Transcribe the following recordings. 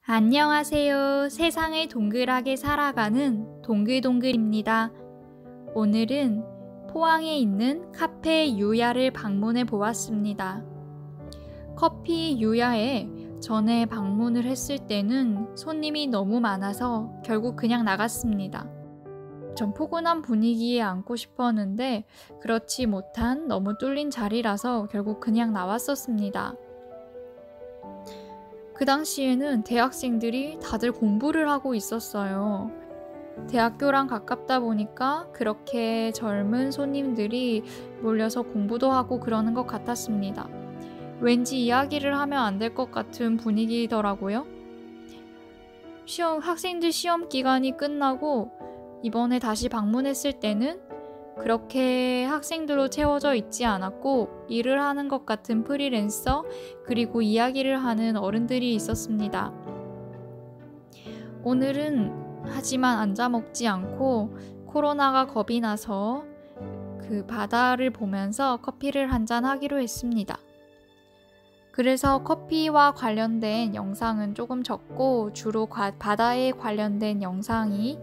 안녕하세요. 세상을 동글하게 살아가는 동글동글입니다. 오늘은 포항에 있는 카페 유야를 방문해 보았습니다. 커피 유야에 전에 방문을 했을 때는 손님이 너무 많아서 결국 그냥 나갔습니다. 전 포근한 분위기에 앉고 싶었는데 그렇지 못한 너무 뚫린 자리라서 결국 그냥 나왔었습니다. 그 당시에는 대학생들이 다들 공부를 하고 있었어요. 대학교랑 가깝다 보니까 그렇게 젊은 손님들이 몰려서 공부도 하고 그러는 것 같았습니다. 왠지 이야기를 하면 안 될 것 같은 분위기더라고요. 학생들 시험 기간이 끝나고 이번에 다시 방문했을 때는 그렇게 학생들로 채워져 있지 않았고 일을 하는 것 같은 프리랜서 그리고 이야기를 하는 어른들이 있었습니다. 오늘은 하지만 앉아 먹지 않고 코로나가 겁이 나서 그 바다를 보면서 커피를 한잔 하기로 했습니다. 그래서 커피와 관련된 영상은 조금 적고 주로 바다에 관련된 영상이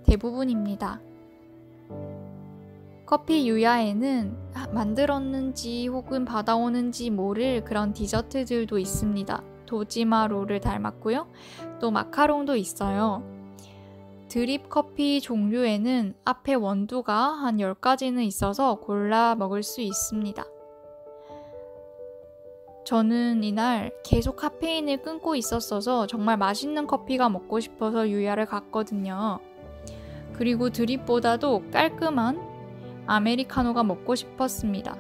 대부분입니다. 커피 유야에는 만들었는지 혹은 받아오는지 모를 그런 디저트들도 있습니다. 도지마로를 닮았고요. 또 마카롱도 있어요. 드립 커피 종류에는 앞에 원두가 한 10가지는 있어서 골라 먹을 수 있습니다. 저는 이날 계속 카페인을 끊고 있었어서 정말 맛있는 커피가 먹고 싶어서 유야를 갔거든요. 그리고 드립보다도 깔끔한 아메리카노가 먹고 싶었습니다.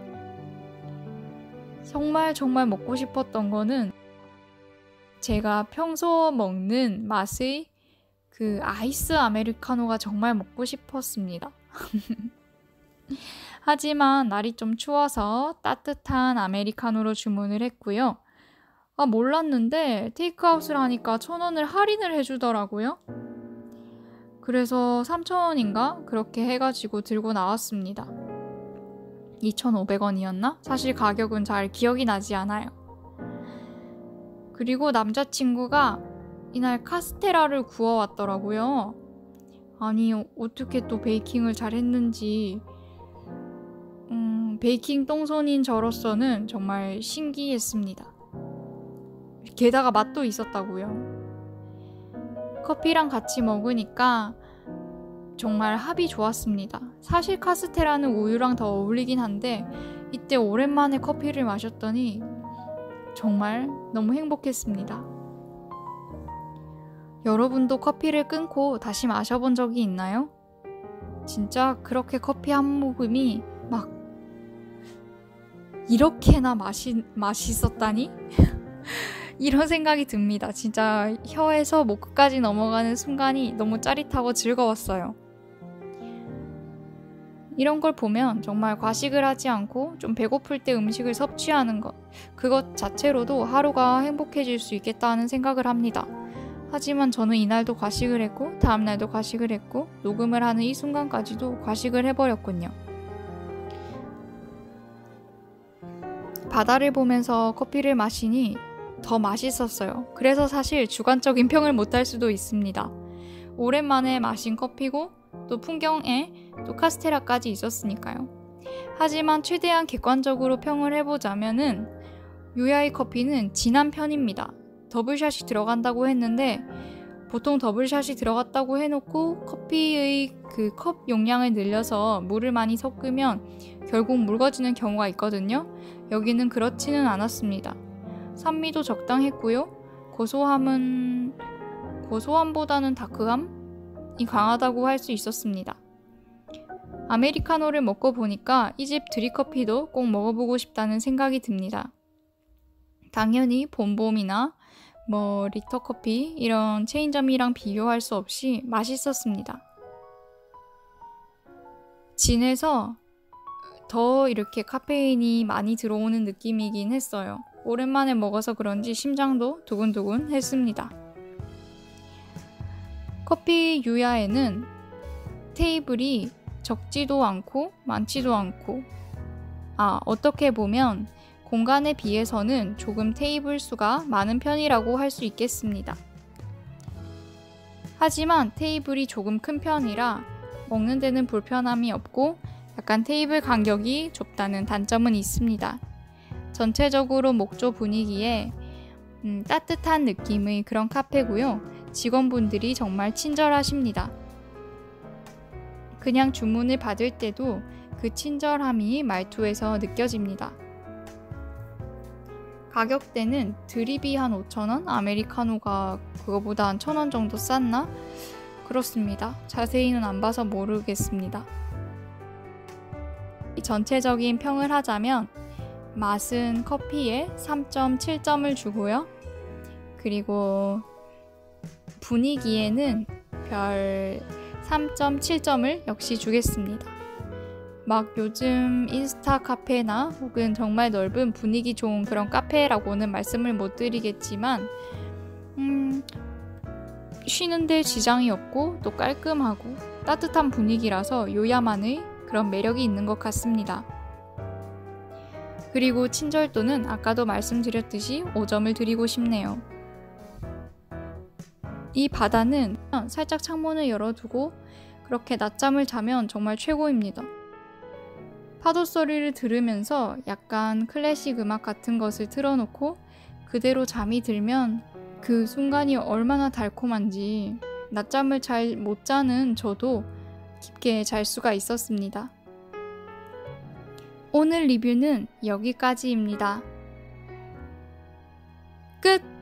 정말 먹고 싶었던 거는 제가 평소 먹는 맛의 그 아이스 아메리카노가 정말 먹고 싶었습니다. 하지만 날이 좀 추워서 따뜻한 아메리카노로 주문을 했고요. 몰랐는데 테이크아웃을 하니까 1,000원을 할인을 해주더라고요. 그래서 3,000원인가? 그렇게 해가지고 들고 나왔습니다. 2,500원이었나? 사실 가격은 잘 기억이 나지 않아요. 그리고 남자친구가 이날 카스테라를 구워왔더라고요. 아니 어떻게 또 베이킹을 잘했는지 베이킹 똥손인 저로서는 정말 신기했습니다. 게다가 맛도 있었다고요. 커피랑 같이 먹으니까 정말 합이 좋았습니다. 사실 카스테라는 우유랑 더 어울리긴 한데 이때 오랜만에 커피를 마셨더니 정말 너무 행복했습니다. 여러분도 커피를 끊고 다시 마셔본 적이 있나요? 진짜 그렇게 커피 한 모금이 막 이렇게나 맛있었다니? 이런 생각이 듭니다. 진짜 혀에서 목 끝까지 넘어가는 순간이 너무 짜릿하고 즐거웠어요. 이런 걸 보면 정말 과식을 하지 않고 좀 배고플 때 음식을 섭취하는 것, 그것 자체로도 하루가 행복해질 수 있겠다는 생각을 합니다. 하지만 저는 이날도 과식을 했고 다음날도 과식을 했고 녹음을 하는 이 순간까지도 과식을 해버렸군요. 바다를 보면서 커피를 마시니 더 맛있었어요. 그래서 사실 주관적인 평을 못할 수도 있습니다. 오랜만에 마신 커피고 또 풍경에 또 카스테라까지 있었으니까요. 하지만 최대한 객관적으로 평을 해보자면은 유야의 커피는 진한 편입니다. 더블샷이 들어간다고 했는데 보통 더블샷이 들어갔다고 해놓고 커피의 그 컵 용량을 늘려서 물을 많이 섞으면 결국 묵어지는 경우가 있거든요. 여기는 그렇지는 않았습니다. 산미도 적당했고요. 고소함보다는 다크함이 강하다고 할 수 있었습니다. 아메리카노를 먹고 보니까 이 집 드립커피도 꼭 먹어보고 싶다는 생각이 듭니다. 당연히 봄봄이나 리터커피 이런 체인점이랑 비교할 수 없이 맛있었습니다. 진해서 더 이렇게 카페인이 많이 들어오는 느낌이긴 했어요. 오랜만에 먹어서 그런지 심장도 두근두근 했습니다. 커피 유야에는 테이블이 적지도 않고 많지도 않고 어떻게 보면 공간에 비해서는 조금 테이블 수가 많은 편이라고 할 수 있겠습니다. 하지만 테이블이 조금 큰 편이라 먹는 데는 불편함이 없고 약간 테이블 간격이 좁다는 단점은 있습니다. 전체적으로 목조 분위기에 따뜻한 느낌의 그런 카페고요. 직원분들이 정말 친절하십니다. 그냥 주문을 받을 때도 그 친절함이 말투에서 느껴집니다. 가격대는 드립이 한 5,000원, 아메리카노가 그거보다 한 1,000원 정도 쌌나? 그렇습니다. 자세히는 안 봐서 모르겠습니다. 전체적인 평을 하자면 맛은 커피에 3.7점을 주고요. 그리고 분위기에는 별 3.7점을 역시 주겠습니다. 막 요즘 인스타 카페나 혹은 정말 넓은 분위기 좋은 그런 카페라고는 말씀을 못 드리겠지만 쉬는데 지장이 없고 또 깔끔하고 따뜻한 분위기라서 요야만의 그런 매력이 있는 것 같습니다. 그리고 친절도는 아까도 말씀드렸듯이 5점을 드리고 싶네요. 이 바다는 살짝 창문을 열어두고 그렇게 낮잠을 자면 정말 최고입니다. 파도 소리를 들으면서 약간 클래식 음악 같은 것을 틀어놓고 그대로 잠이 들면 그 순간이 얼마나 달콤한지 낮잠을 잘 못 자는 저도 깊게 잘 수가 있었습니다. 오늘 리뷰는 여기까지입니다. 끝!